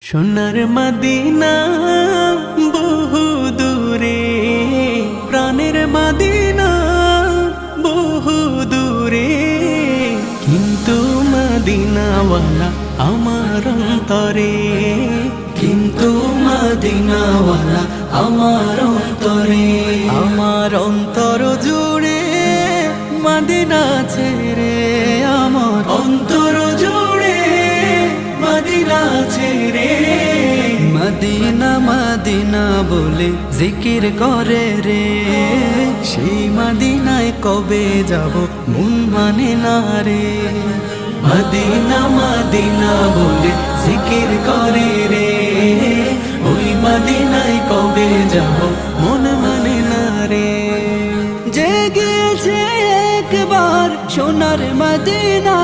সোনার মদিনা বহু দূরে, প্রাণের মদিনা বহু দূরে, কিন্তু মদিনাওয়ালা আমার অন্তরে, কিন্তু মদিনাওয়ালা আমার অন্তরে। আমার অন্তর জুড়ে মদিনা ছেড়ে, আমার অন্তর জুড়ে মদিনা ছেড়ে। মদিনা মদিনা বলে জিকির করে রে, সেই মদিনায় কবে যাব মন মানে না রে। মদিনা মদিনা বলে জিকির করে রে, ওই মদিনায় কবে যাব মন মানে না রে। যে গিয়েছে একবার সোনার মদিনা,